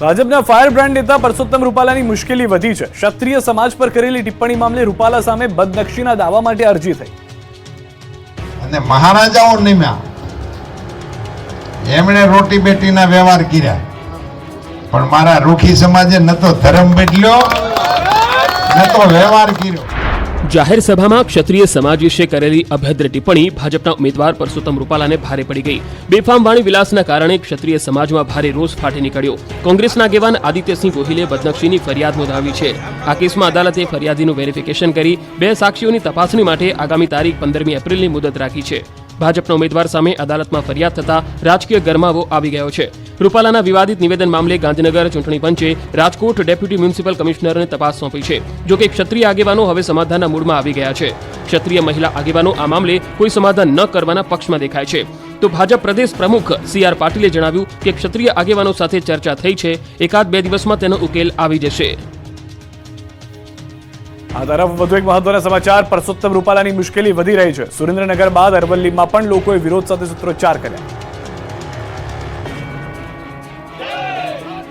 ભાજપના fire brand નેતા પરસોત્તમ રૂપાલાની મુશ્કેલી વધી છે। ક્ષત્રિય સમાજ પર કરેલી ટિપ્પણી મામલે રૂપાલા સામે બદનક્ષીના દાવા માટે અરજી થઈ અને મહારાજાઓ નિમ્યા એમણે રોટી બેટીના વ્યવહાર કર્યા, પણ મારા રૂખી સમાજે ન તો ધર્મ બદલ્યો ન તો વ્યવહાર કર્યો। જાહેર સભામાં ક્ષત્રિય સમાજ વિશે કરેલી અભદ્ર ટિપ્પણી ભાજપના ઉમેદવાર પરસોત્તમ રૂપાલાને ભારે પડી ગઈ। બેફામ વાણી વિલાસના કારણે ક્ષત્રિય સમાજમાં ભારે રોષ ફાટી નીકળ્યો। કોંગ્રેસના આગેવાન આદિત્યસિંહ ગોહિલે બદનક્ષીની ફરિયાદ નોંધાવી છે। આ કેસમાં અદાલતે ફરિયાદીનું વેરિફિકેશન કરી 2 સાક્ષીઓની તપાસણી માટે આગામી તારીખ 15મી એપ્રિલની મુદત રાખી છે। ભાજપના ઉમેદવાર સામે અદાલતમાં ફરિયાદ થતા રાજકીય ગરમાવો આવી ગયો છે। રૂપાલાના વિવાદિત નિવેદન મામલે ગાંધીનગર ચૂંટણી પંચે રાજકોટ ડેપ્યુટી મ્યુનિસિપલ કમિશનરને તપાસ સોંપી છે। જોકે ક્ષત્રિય આગેવાનો હવે સમાધાનના મૂડમાં આવી ગયા છે। ક્ષત્રિય મહિલા આગેવાનો આ મામલે કોઈ સમાધાન ન કરવાના પક્ષમાં દેખાય છે। તો ભાજપ પ્રદેશ પ્રમુખ CR પાટીલે જણાવ્યું કે ક્ષત્રિય આગેવાનો સાથે ચર્ચા થઈ છે, 1-2 દિવસમાં તેનો ઉકેલ આવી જશે। આ તરફ વધુ એક મહત્વના સમાચાર, પરસોત્તમ રૂપાલાની મુશ્કેલી વધી રહી છે। સુરેન્દ્રનગર બાદ અરવલ્લીમાં પણ લોકોએ વિરોધ સાથે સૂત્રોચ્ચાર કર્યા।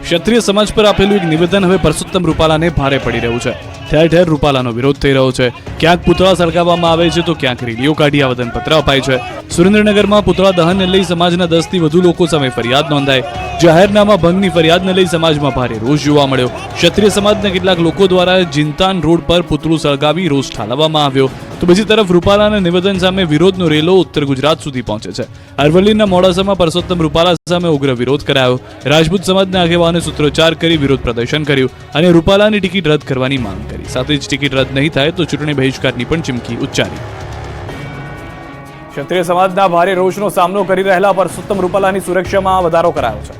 ક્ષત્રિય સમાજ પર આપેલું એક નિવેદન હવે પરસોત્તમ રૂપાલાને ભારે પડી રહ્યું છે। ઠેર ઠેર રૂપાલાનો વિરોધ થઈ રહ્યો છે। ક્યાંક પુતળા સળગાવવામાં આવે છે તો ક્યાંક રેલીઓ કાઢી આવેદનપત્ર અપાય છે। સુરેન્દ્રનગરમાં પુતળા દહનને લઈ સમાજના 10 થી વધુ લોકો સામે ફરિયાદ નોંધાઈ। જાહેરનામા ભંગની ફરિયાદને લઈ સમાજમાં ભારે રોષ જોવા મળ્યો। ક્ષત્રિય સમાજના કેટલાક લોકો દ્વારા જીનતાન રોડ પર પુતળું સળગાવી રોષ ઠાલવવામાં આવ્યો, તો બીજી તરફ રૂપાલાના નિવેદન સામે વિરોધનો રેલો ઉત્તર ગુજરાત સુધી પહોંચે છે। અરવલ્લીના મોડાસામાં પરસોત્તમ રૂપાલા સામે ઉગ્ર વિરોધ કરાયો। રાજપૂત સમાજના આગેવાને સૂત્રોચ્ચાર કરી વિરોધ પ્રદર્શન કર્યું અને રૂપાલાની ટિકિટ રદ કરવાની માંગ કરી। સાથે જ ટિકિટ રદ નહીં થાય તો ચૂંટણી બહિષ્કારની પણ ચીમકી ઉચ્ચારી। ક્ષત્રિય સમાજના ભારે રોષનો સામનો કરી રહેલા પરસોત્તમ રૂપાલાની સુરક્ષામાં વધારો કરાયો છે।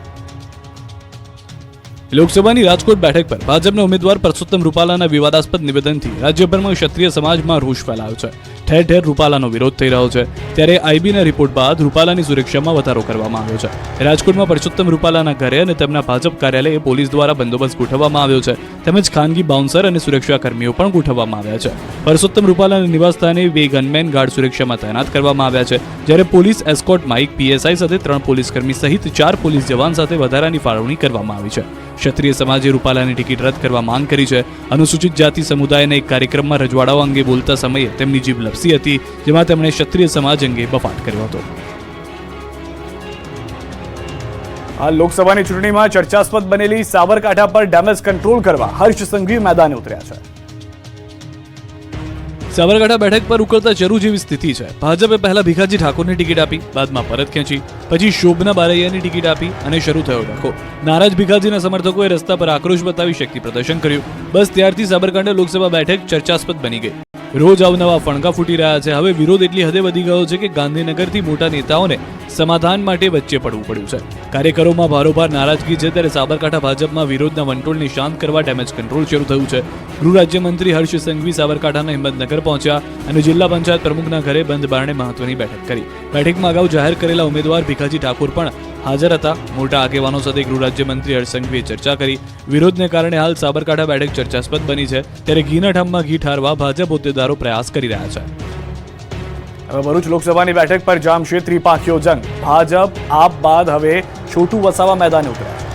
લોકસભાની રાજકોટ બેઠક પર ભાજપના ઉમેદવાર પરસોત્તમ રૂપાલાના વિવાદાસ્પદ નિવેદનથી રાજ્યભરમાં ક્ષત્રિય સમાજમાં રોષ ફેલાયો છે। ઠેર ઠેર રૂપાલાનો વિરોધ થઈ રહ્યો છે, ત્યારે આઈબીના રિપોર્ટ બાદ રૂપાલાની સુરક્ષામાં વધારો કરવામાં આવ્યો છે। રાજકોટમાં પરસોત્તમ રૂપાલાના ઘરે અને તેમના ભાજપ કાર્યાલયે પોલીસ દ્વારા બંદોબસ્ત ગોઠવવામાં આવ્યો છે, તેમજ ખાનગી બાઉન્સર અને સુરક્ષા કર્મીઓ પણ ગોઠવવામાં આવ્યા છે। પરસોત્તમ રૂપાલાના નિવાસસ્થાને 2 ગનમેન ગાર્ડ સુરક્ષામાં તૈનાત કરવામાં આવ્યા છે, જ્યારે પોલીસ એસ્કોર્ટમાં 1 PSI સાથે 3 પોલીસ કર્મી સહિત 4 પોલીસ જવાન સાથે વધારાની ફાળવણી કરવામાં આવી છે। ક્ષત્રિય સમાજે રૂપાલાની ટિકિટ રદ કરવા માંગ કરી છે। અનુસૂચિત જાતિ સમુદાયના એક કાર્યક્રમમાં રજવાડાઓ અંગે બોલતા સમયે તેમની જીભ લપસી હતી, જેમાં તેમણે ક્ષત્રિય સમાજ અંગે બફાટ કર્યો હતો। આ લોકસભાની ચૂંટણીમાં ચર્ચાસ્પદ બનેલી સાબરકાંઠા પર ડેમેજ કંટ્રોલ કરવા હર્ષ સંઘવી મેદાને ઉતર્યા છે। સાબરકાંઠા બેઠક પર ઉકળતા ચરુ જેવી સ્થિતિ છે। ભાજપે પહેલા ભીખાજી ઠાકોરની ટિકિટ આપી, બાદમાં પરત ખેંચી, પછી શોભના બારૈયાની ટિકિટ આપી અને શરૂ થયો ડખો। નારાજ ભીખાજીના સમર્થકોએ રસ્તા પર આક્રોશ બતાવી શક્તિ પ્રદર્શન કર્યું। બસ ત્યારથી સાબરકાંઠા લોકસભા બેઠક ચર્ચાસ્પદ બની ગઈ। રોજ અવનવા ફણકા ફૂટી રહ્યા છે। હવે વિરોધ એટલી હદે વધી ગયો છે કે ગાંધીનગરથી મોટા નેતાઓને સમાધાન માટે વચ્ચે પડવું પડ્યું છે। કાર્યકરોમાં ભારોભાર નારાજગી છે, ત્યારે સાબરકાંઠા ભાજપમાં વિરોધના વંટોળને શાંત કરવા ડેમેજ કંટ્રોલ શરૂ થયું છે। ગૃહ રાજ્યમંત્રી હર્ષ સંઘવી સાબરકાંઠાના હિંમતનગર પહોંચ્યા અને જિલ્લા પંચાયત પ્રમુખના ઘરે બંધ બારણે મહત્વની બેઠક કરી। બેઠકમાં અગાઉ જાહેર કરેલા ઉમેદવાર ભીખાજી ઠાકોર પણ હાજર હતા। મોટા આગેવાનો સાથે ગૃહ રાજ્યમંત્રી હર્ષ સંઘવીએ ચર્ચા કરી। વિરોધને કારણે હાલ સાબરકાંઠા બેઠક ચર્ચાસ્પદ બની છે, ત્યારે ઘીના ઠામમાં ઘી ઠારવા ભાજપ હોદ્દેદારો પ્રયાસ કરી રહ્યા છે। હવે ભરૂચ લોકસભાની બેઠક પર જામશે ત્રિપાખીયો જંગ। ભાજપ આપ બાદ હવે છોટુ વસાવા મેદાને ઉતર્યા છે।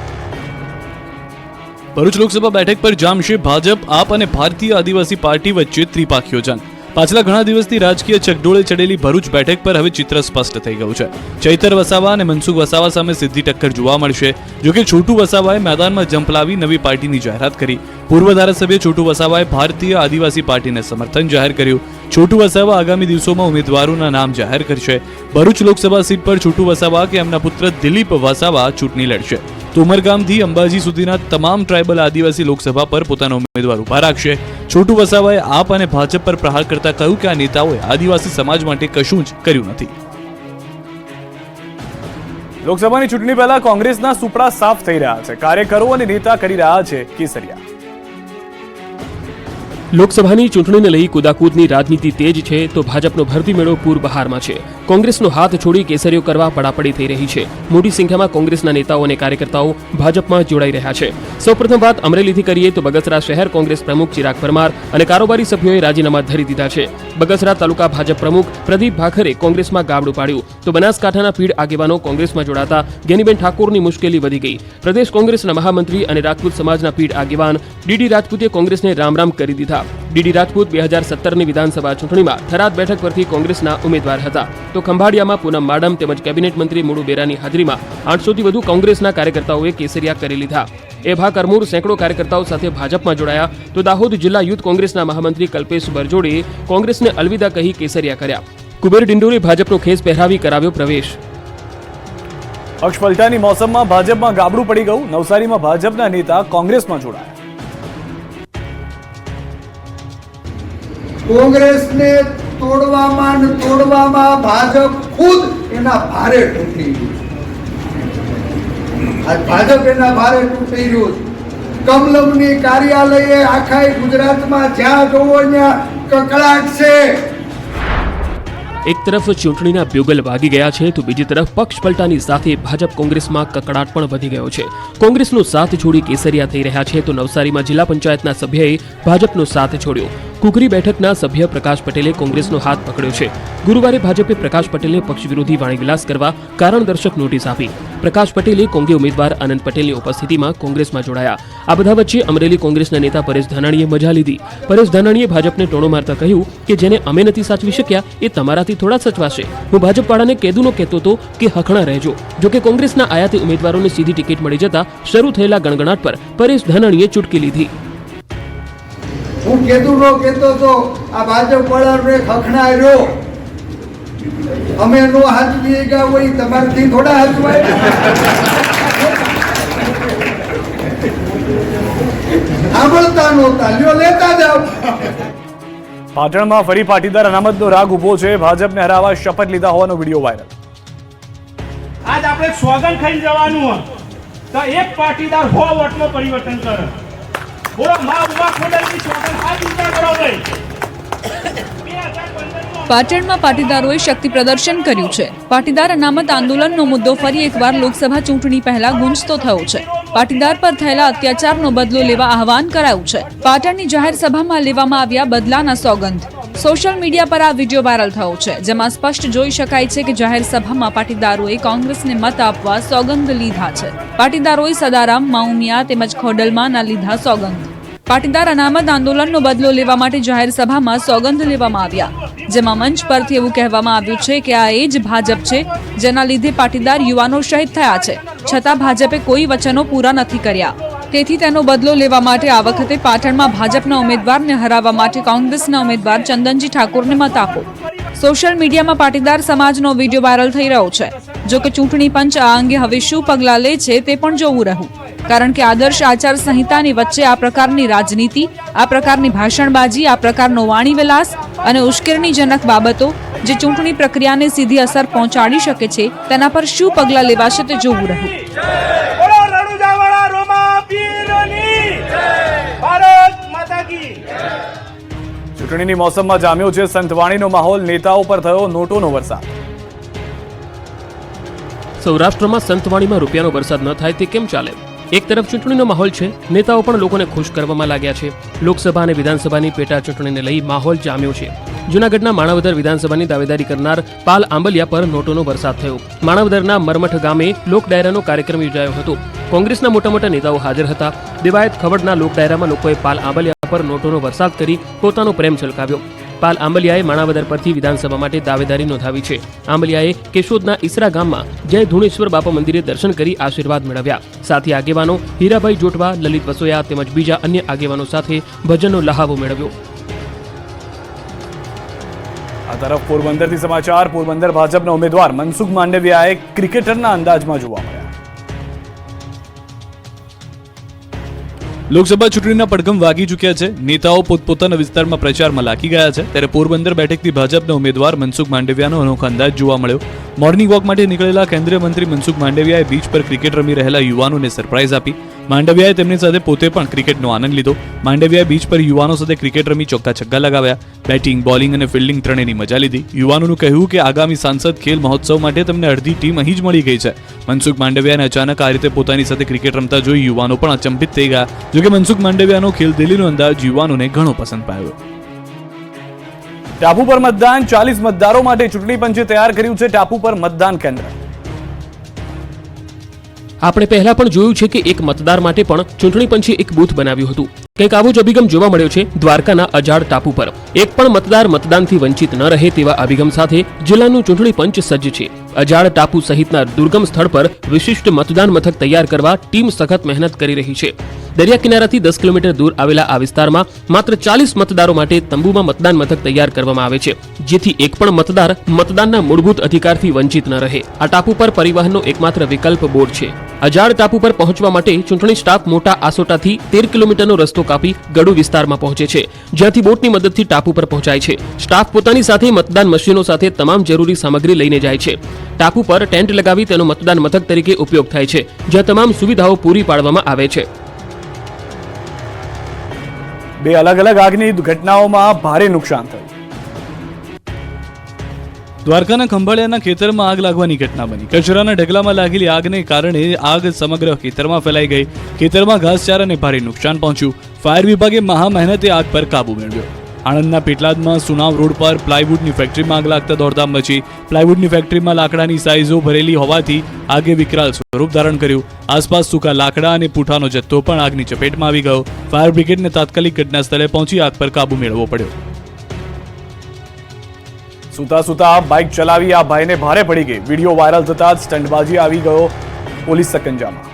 ભરૂચ લોકસભા બેઠક પર જામશે ભાજપ આપ અને ભારતીય આદિવાસી પાર્ટી વચ્ચે ત્રિપાખીયો જંગ। પાછલા ઘણા દિવસથી રાજકીય ચકડોળે ચડેલી ભરૂચ બેઠક પર હવે ચિત્ર સ્પષ્ટ થઈ ગયું છે। ચૈતર વસાવા અને મનસુખ વસાવા સામે સીધી ટક્કર જોવા મળશે। જોકે છોટુ વસાવાએ મેદાનમાં જંપલાવી નવી પાર્ટીની જાહેરાત કરી। પૂર્વ ધારાસભ્ય છોટુ વસાવાએ ભારતીય આદિવાસી પાર્ટીને સમર્થન જાહેર કર્યું। છોટુ વસાવા આગામી દિવસોમાં ઉમેદવારોના નામ જાહેર કરશે। ભરૂચ લોકસભા સીટ પર છોટુ વસાવા કે એમના પુત્ર દિલીપ વસાવા ચૂંટણી લડશે, તો ઉમરગામથી અંબાજી સુધીના તમામ ટ્રાયબલ આદિવાસી લોકસભા પર પોતાના ઉમેદવાર ઉભા રાખશે। છોટુ વસાવાએ આપ અને ભાજપ પર પ્રહાર કરતા કહ્યું કે આ નેતાઓએ આદિવાસી સમાજ માટે કશું જ કર્યું નથી। લોકસભાની ચૂંટણી પહેલા કોંગ્રેસના સુપડા સાફ થઈ રહ્યા છે। કાર્યકરો અને નેતા કરી રહ્યા છે કેસરિયા। લોકસભાની ચૂંટણીને લઈ કુદાકૂદની રાજનીતિ તેજ છે તો ભાજપનો ભરતી મેળો પૂર બહારમાં છે. કોંગ્રેસનો હાથ છોડી કેસરીઓ કરવા પડાપડી થઈ રહી છે. મોટી સંખ્યામાં કોંગ્રેસના નેતાઓ અને કાર્યકર્તાઓ ભાજપમાં જોડાઈ રહ્યા છે. સૌપ્રથમ વાત અમરેલીથી કરીએ તો બગસરા શહેર કોંગ્રેસ પ્રમુખ ચિરાગ પરમાર અને કારોબારી સભ્યોએ રાજીનામા ધરી દીધા છે. બગસરા તાલુકા ભાજપ પ્રમુખ પ્રદીપ ભાખરે કોંગ્રેસમાં ગાબડું પાડ્યું તો બનાસકાંઠાના પીઢ આગેવાનો કોંગ્રેસમાં જોડાતા ગેનીબેન ઠાકોરની મુશ્કેલી વધી ગઈ. પ્રદેશ કોંગ્રેસના મહામંત્રી અને રાજપૂત સમાજના પીઢ આગેવાન ડીડી રાજપૂતે કોંગ્રેસને રામ રામ કરી દીધા. ડીડી રાજપૂત 2017ની વિધાનસભા ચૂંટણીમાં થરાદ બેઠક પરથી કોંગ્રેસના ઉમેદવાર હતા તો ખંભાળિયામાં પૂનમ માડમ તેમજ કેબિનેટ મંત્રી મુળુ બેરાની હાજરીમાં 800થી વધુ કોંગ્રેસના કાર્યકર્તાઓએ કેસરિયા કરી લીધા. એભા કરમૂર સેંકડો કાર્યકર્તાઓ સાથે ભાજપમાં જોડાયા તો દાહોદ જિલ્લા યુથ કોંગ્રેસના મહામંત્રી કલ્પેશ બરજોડે કોંગ્રેસને અલવિદા કહી કેસરિયા કર્યા. કુબેર ડિંડોરે ભાજપનો ખેસ પહેરાવી કરાવ્યો પ્રવેશ. પક્ષ પલટાની મોસમમાં ભાજપમાં ગાબડું પડી ગયું. નવસારીમાં ભાજપના નેતા કોંગ્રેસમાં જોડાયા. કોંગ્રેસને તોડવામાં ભાજપ ખુદ એના ભારે તૂટી ગયું. આજ ભાજપ એના ભારે તૂટી ગયું. કમલમની કાર્યાલયે આખા ગુજરાતમાં જ્યાં જોવો ત્યાં કકળાટ છે. એક તરફ ચૂંટણીના બ્યુગલ વાગી ગયા છે તો બીજી તરફ પક્ષ પલટાની સાથે ભાજપ કોંગ્રેસમાં કકડાટ પણ વધી ગયો છે. કોંગ્રેસનો સાથ છોડી કેસરિયા થઈ રહ્યા છે તો નવસારીમાં જિલ્લા પંચાયતના સભ્યએ ભાજપનો સાથ છોડ્યો. કુકરી બેઠકના સભ્ય પ્રકાશ પટેલે કોંગ્રેસનો હાથ પકડ્યો છે. ગુરુવારે ભાજપે પ્રકાશ પટેલને પક્ષ વિરોધી વાણીવિલાસ કરવા કારણદર્શક નોટિસ આપી. પ્રકાશ પટેલે કોંગ્રેસ ઉમેદવાર આનંદ પટેલની ઉપસ્થિતિમાં કોંગ્રેસમાં જોડાયા. આ બધા વચ્ચે અમરેલી કોંગ્રેસના નેતા પરેશ ધાનાણીએ મજા લીધી. પરેશ ધાનાણીએ ભાજપને ટોણો મારતા કહ્યું કે જેને અમે નથી સાચવી શક્યા એ તમારાથી થોડા સચવાશે. હું ભાજપવાળાને કેદુનો કહેતો હતો કે હખણા રહેજો. જોકે કોંગ્રેસના આયાતી ઉમેદવારોને સીધી ટિકિટ મળી જતા શરૂ થયેલા ગણગણાટ પર પરેશ ધાનાણીએ ચૂટકી લીધી. હું કેદુનો કહેતો હતો આ ભાજપ વાળાને હખણા રહ્યો. અમે નો હાચવી ગયા હોય તમારથી થોડા હાચવાય. સાંભળતા નહોતા લ્યો લેતા જાવ. પાટણમાં ફરી પાટીદાર અનામતનો રાગ ઉભો છે. ભાજપને હરાવવા શપથ લીધા હોવાનો વિડીયો વાયરલ. આજ આપણે સ્વાગત ખાઈ જવાનું તો એક પાટીદાર 100 વોટમાં પરિવર્તન કરે. બોલો મા ઉભા ખોડલની સ્વાગત ખાઈ વિચાર કરો ભાઈ. 2015 પાટણમાં પાટીદારોએ શક્તિ પ્રદર્શન કર્યું છે. પાટીદાર અનામત આંદોલનનો મુદ્દો ફરી એકવાર લોકસભા ચૂંટણી પહેલા ગુંજતો થયો છે. પાટીદાર પર થયેલા અત્યાચારનો બદલો લેવા આહવાન કરાયું છે. પાટણની જાહેર સભામાં લેવામાં આવ્યા બદલાના સોગંદ. સોશિયલ મીડિયા પર આ વિડીયો વાયરલ થયો છે જેમાં સ્પષ્ટ જોઈ શકાય છે કે જાહેર સભામાં પાટીદારોએ કોંગ્રેસને મત આપવા સોગંદ લીધા છે. પાટીદારોએ સદારામ, માઉમિયા તેમજ ખોડલમાંના લીધા સોગંદ. પાટીદાર અનામત આંદોલનનો બદલો લેવા માટે જાહેર સભામાં સોગંદ લેવામાં આવ્યા જેમાં મંચ પરથી એવું કહેવામાં આવ્યું છે કે આ એ જ ભાજપ છે જેના લીધે પાટીદાર યુવાનો શહીદ થયા છે. છતાં ભાજપે કોઈ વચનો પૂરા નથી કર્યા. તેથી તેનો બદલો લેવા માટે આ વખતે પાટણમાં ભાજપના ઉમેદવારને હરાવવા માટે કોંગ્રેસના ઉમેદવાર ચંદનજી ઠાકોરને મત આપો. સોશિયલ મીડિયામાં પાટીદાર સમાજનો વિડીયો વાયરલ થઈ રહ્યો છે. જો કે ચૂંટણી પંચ આ અંગે હવે શું પગલાં લે છે તે પણ જોવું રહ્યું. કારણ કે આદર્શ આચાર સંહિતાની વચ્ચે આ પ્રકારની રાજનીતિ, આ પ્રકારની ભાષણબાજી, આ પ્રકારનો વાણીવિલાસ અને ઉશ્કેરણીજનક બાબતો જે ચૂંટણી પ્રક્રિયાને સીધી અસર પહોંચાડી શકે છે તેના પર શું પગલાં લેવાશે તે જોવું રહ્યું. બોલો રણુજાવાળા રોમા પીરની ભારત માતા કી. ચૂંટણીની મોસમમાં જામ્યો છે સંતવાણીનો માહોલ. નેતાઓ પર થયો નોટોનો વરસાદ. સૌરાષ્ટ્રમાં સંતવાણીમાં રૂપિયાનો વરસાદ ન થાય તે કેમ ચાલે? એક તરફ ચૂંટણીનો માહોલ છે, નેતાઓ પણ લોકોને ખુશ કરવામાં લાગ્યા છે. લોકસભા અને વિધાનસભાની પેટા ચૂંટણીને લઈ માહોલ જામ્યો છે. જૂનાગઢના માણાવદર વિધાનસભાની દાવેદારી કરનાર પાલ આંબલિયા પર નોટોનો વરસાદ થયો. માણાવદરના મરમઠ ગામે લોક ડાયરાનો કાર્યક્રમ યોજાયો હતો. કોંગ્રેસના મોટા મોટા નેતાઓ હાજર હતા. દેવાયત ખવડના લોક ડાયરામાં લોકોએ પાલ આંબલિયા પર નોટોનો વરસાદ કરી પોતાનો પ્રેમ છલકાવ્યો. પાલ આંબલિયાએ માણાવદર પરથી વિધાનસભા માટે દાવેદારી નોંધાવી છે. આંબલિયાએ કેશોદના ઈસરા ગામમાં જય ધુણેશ્વર બાપા મંદિરે દર્શન કરી આશીર્વાદ મેળવ્યા. સાથે આગેવાનો હીરાભાઈ જોટવા, લલિત વસોયા તેમજ બીજા અન્ય આગેવાનો સાથે ભજનનો લહાવો મેળવ્યો. આ તરફ પોરબંદરથી સમાચાર. પોરબંદર ભાજપના ઉમેદવાર મનસુખ માંડવિયાએ ક્રિકેટરના અંદાજમાં જોવા મળ્યા. લોકસભા ચૂંટણીના પડઘમ વાગી ચૂક્યા છે. નેતાઓ પોતપોતાના વિસ્તારમાં પ્રચારમાં લાગી ગયા છે. ત્યારે પોરબંદર બેઠકથી ભાજપના ઉમેદવાર મનસુખ માંડવિયાનો અનોખો અંદાજ જોવા મળ્યો. મોર્નિંગ વોક માટે નીકળેલા કેન્દ્રીય મંત્રી મનસુખ માંડવિયાએ બીચ પર ક્રિકેટ રમી રહેલા યુવાનોને સરપ્રાઇઝ આપી. માંડવિયાએ તેમની સાથે પોતે પણ ક્રિકેટનો આનંદ લીધો. માંડવિયાએ બીચ પર યુવાનો સાથે ક્રિકેટ રમી ચોક્કા છગ્ગા લગાવ્યા. બેટિંગ, બોલિંગ અને ફિલ્ડિંગ ત્રણેયની મજા લીધી. યુવાનોનું કહેવું કે આગામી સાંસદ ખેલ મહોત્સવ માટે તેમને અડધી ટીમ અહીં જ મળી ગઈ છે. મનસુખ માંડવિયાને અચાનક આ રીતે પોતાની સાથે ક્રિકેટ રમતા જોઈ યુવાનો પણ અચંબિત થઈ ગયા. જોકે મનસુખ માંડવિયાનો ખેલદિલીનો અંદાજ યુવાનોને ઘણો પસંદ પાયો. ટાપુ પર મતદાન, 40 મતદારો માટે ચૂંટણી પંચે તૈયાર કર્યું છે ટાપુ પર મતદાન કેન્દ્ર. આપણે પહેલા પણ જોયું છે કે એક મતદાર માટે પણ ચૂંટણી પંચે એક બૂથ બનાવ્યું હતું. કંઈક આવો જ અભિગમ જોવા મળ્યો છે દ્વારકાના અજાડ ટાપુ પર. એક પણ મતદાર મતદાનથી વંચિત ન રહે તેવા અભિગમ સાથે જિલ્લાનું ચૂંટણી પંચ સજ્જ છે. અજાડ ટાપુ સહિતના દુર્ગમ સ્થળ પર વિશિષ્ટ મતદાન મથક તૈયાર કરવા ટીમ સખત મહેનત કરી રહી છે. દરિયા કિનારાથી 10 કિલોમીટર દૂર આવેલા આ વિસ્તારમાં માત્ર 40 મતદારો માટે તંબુમાં મતદાન મથક તૈયાર કરવામાં આવે છે, જેથી એક પણ મતદાર મતદાનના મૂળભૂત અધિકારથી વંચિત ન રહે. આ ટાપુ પર પરિવહનનો એકમાત્ર વિકલ્પ બોટ છે. અજાડ ટાપુ પર પહોંચવા માટે ચૂંટણી સ્ટાફ મોટા આસોટાથી 13 કિલોમીટરનો રસ્તો કાપી ગડુ વિસ્તારમાં પહોંચે છે, જ્યાંથી બોટની મદદથી ટાપુ પર પહોંચાય છે. સ્ટાફ પોતાની સાથે મતદાન મશીનો સાથે તમામ જરૂરી સામગ્રી લઈને જાય છે. ટાપુ પર ટેન્ટ લગાવી તેનો મતદાન મથક તરીકે ઉપયોગ થાય છે, જ્યાં તમામ સુવિધાઓ પૂરી પાડવામાં આવે છે. બે અલગ અલગ આગની ઘટનાઓમાં ભારે નુકસાન થયું. દ્વારકાના ખંભાળિયાના ખેતરમાં આગ લાગવાની ઘટના બની. કચરાના ઢગલામાં લાગેલી આગને કારણે આગ સમગ્ર ખેતરમાં ફેલાઈ ગઈ. ખેતરમાં ઘાસચારાને ભારે નુકસાન પહોંચ્યું. ફાયર વિભાગે મહા મહેનતે આગ પર કાબુ મેળવ્યો. આણંદના પેટલાદમાં સુનાવ રોડ પર પ્લાયવુડની ફેક્ટરીમાં આગ લાગતા દોડધામ મચી. પ્લાયવુડની ફેક્ટરીમાં લાકડાની સાઇઝો ભરેલી હોવાથી આગે વિકરાળ સ્વરૂપ ધારણ કર્યું. આસપાસ સૂકા લાકડા અને પૂઠાનો જથ્થો પણ આગની ચપેટમાં આવી ગયો. ફાયર બ્રિગેડને તાત્કાલિક ઘટના સ્થળે પહોંચી આગ પર કાબુ મેળવવો પડ્યો. સુતા સુતા બાઇક ચલાવી આ ભાઈને ભારે પડી ગઈ. વિડીયો વાયરલ થતા જ સ્ટંટબાજી આવી ગયો પોલીસ સકંજામાં.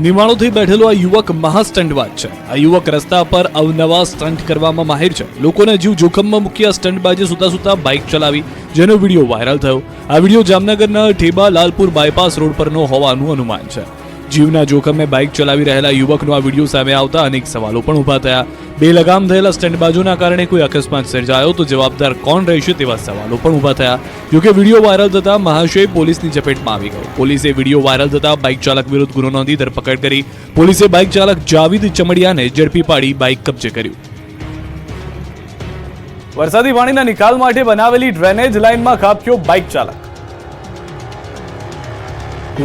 નિમાણોથી બેઠેલો આ યુવક મહા સ્ટંટબાજ છે. આ યુવક રસ્તા પર અવનવા સ્ટંટ કરવામાં માહિર છે. લોકોને જીવ જોખમમાં મૂકી આ સ્ટંટબાજે સુતા સુતા બાઇક ચલાવી, જેનો વિડીયો વાયરલ થયો. આ વિડીયો જામનગરના ઠેબા લાલપુર બાયપાસ રોડ પરનો હોવાનું અનુમાન છે. જીવના જોખમે બાઇક ચલાવી રહેલા યુવકનો આ વિડીયો સામે આવતા અનેક સવાલો પણ ઊભા થયા. બેલગામ થયેલા સ્ટંટબાજોના કારણે કોઈ અકસ્માત સર્જાયો તો જવાબદાર કોણ રહેશે તેવા સવાલો પણ ઊભા થયા. જોકે વિડીયો વાયરલ થતા મહાશય પોલીસની ચપેટમાં આવી ગયો. પોલીસે વિડીયો વાયરલ થતા બાઇક ચાલક વિરુદ્ધ ગુનો નોંધી ધરપકડ કરી. પોલીસે બાઇક ચાલક જાવીદ ચમડિયાને ઝડપી પાડી બાઇક કબજે કર્યું. વરસાદી પાણીના નિકાલ માટે બનાવેલી ડ્રેનેજ લાઇનમાં ખાબક્યો બાઇક ચાલક.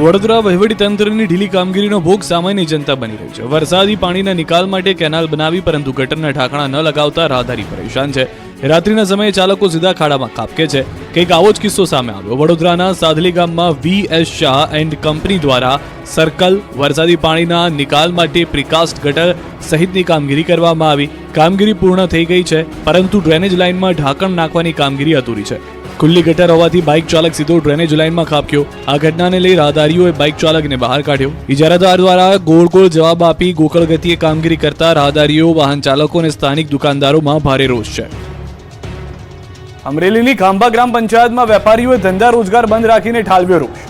વડોદરા વહીવટીતંત્રની ઢીલી કામગીરીનો ભોગ સામાન્ય જનતા બની રહી છે. વરસાદી પાણીના નિકાલ માટે કેનાલ બનાવી પરંતુ ગટરના ઢાંકણા ન લગાવતા રાહદારી પરેશાન છે. રાત્રિના સમયે ચાલકો સીધા ખાડામાં ખાબકે છે. કંઈક આવો જ કિસ્સો સામે આવ્યો. વડોદરાના સાદલી ગામમાં VS શાહ એન્ડ કંપની દ્વારા સર્કલ વરસાદી પાણીના નિકાલ માટે પ્રિકાસ્ટ ગટર સહિતની કામગીરી કરવામાં આવી. કામગીરી પૂર્ણ થઈ ગઈ છે, પરંતુ ડ્રેનેજ લાઇનમાં ઢાંકણ નાખવાની કામગીરી અધૂરી છે. ખુલ્લી ગટર હોવાથી બાઇક ચાલક સીધો ડ્રેનેજ લાઇનમાં ખાબક્યો. આ ઘટનાને લઈ રાહદારીઓએ બાઇક ચાલકને બહાર કાઢ્યો. ઇજારાદાર દ્વારા ગોળ ગોળ જવાબ આપી ગોકળ ગતિએ કામગીરી કરતા રાહદારીઓ, વાહન ચાલકો અને સ્થાનિક દુકાનદારોમાં ભારે રોષ છે. અમરેલીની ખાંભા ગ્રામ પંચાયતમાં વેપારીઓએ ધંધા રોજગાર બંધ રાખીને ઠાલવ્યો રોષ.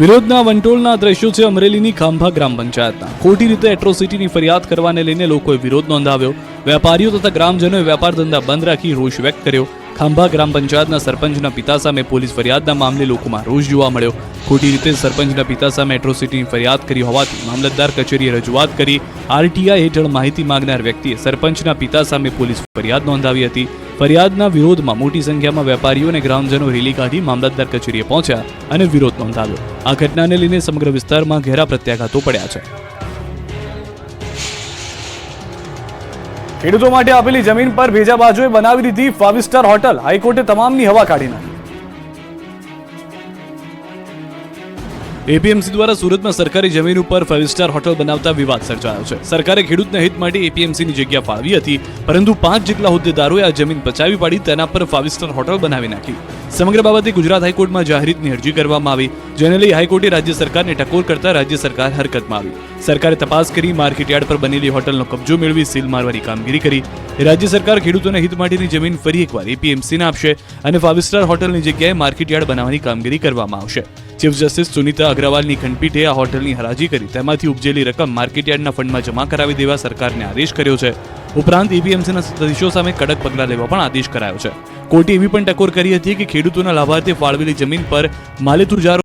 વિરોધના વંટોળના દ્રશ્યો છે અમરેલીની ખાંભા ગ્રામ પંચાયતના. ખોટી રીતે એટ્રોસિટીની ફરિયાદ કરવાને લઈને લોકોએ વિરોધ નોંધાવ્યો. વેપારીઓ તથા ગ્રામજનોએ વેપાર ધંધા બંધ રાખી રોષ વ્યક્ત કર્યો. ખાંભા ગ્રામ પંચાયતના સરપંચના પિતા સામે પોલીસ ફરિયાદના મામલે લોકોમાં રોષ જોવા મળ્યો. ખોટી રીતે સરપંચના પિતા સામે એટ્રોસિટીની ફરિયાદ કરી હોવાથી મામલતદાર કચેરીએ રજૂઆત કરી. RTI હેઠળ માહિતી માંગનાર વ્યક્તિએ સરપંચના પિતા સામે પોલીસ ફરિયાદ નોંધાવી હતી. ફરિયાદના વિરોધમાં મોટી સંખ્યામાં વેપારીઓ અને ગ્રામજનો રેલી કાઢી મામલતદાર કચેરીએ પહોંચ્યા અને વિરોધ નોંધાવ્યો. આ ઘટનાને લઈને સમગ્ર વિસ્તારમાં ઘેરા પ્રત્યાઘાતો પડ્યા છે. ખેડૂતો માટે આપેલી જમીન પર ભેજાબાજોએ બનાવી દીધી 5 સ્ટાર હોટલ. હાઈકોર્ટે તમામની હવા કાઢી નાખી. APMC દ્વારા સુરતમાં સરકારી જમીન ઉપર 5 સ્ટાર હોટલ બનાવતા વિવાદ સર્જાયો છે. સરકારે ખેડૂતના હિત માટે APMCની જગ્યા ફાળવી હતી, પરંતુ 5 જેટલા હોદ્દેદારોએ આ જમીન પચાવી પાડી તેના પર 5 સ્ટાર હોટલ બનાવી નાખી. સમગ્ર બાબતે ગુજરાત હાઈકોર્ટમાં જાહેરહિતની અરજી કરવામાં આવી, જેને લઈ હાઈકોર્ટે રાજ્ય સરકારને ટકોર કરતા રાજ્ય સરકાર હરકતમાં આવી. સરકારે તપાસ કરી માર્કેટયાર્ડ પર બનેલી હોટલનો કબજો મેળવી સીલ મારવાની કામગીરી કરી. રાજ્ય સરકાર ખેડૂતોના હિત માટેની જમીન ફરી એકવાર APMCને આપશે અને 5 સ્ટાર હોટલની જગ્યાએ માર્કેટયાર્ડ બનાવવાની કામગીરી કરવામાં આવશે. ચીફ જસ્ટિસ સુનીતા અગ્રવાલની ખંડપીઠે આ હોટલની હરાજી કરી તેમાંથી ઉપજેલી રકમ માર્કેટયાર્ડના ફંડમાં જમા કરાવી દેવા સરકારને આદેશ કર્યો છે. ઉપરાંત APMCના સદસ્યો સામે કડક પગલાં લેવા પણ આદેશ કરાયો છે. કોર્ટે એવી પણ ટકોર કરી હતી કે ખેડૂતોના લાભાર્થે ફાળવેલી જમીન પર માલેતુજારો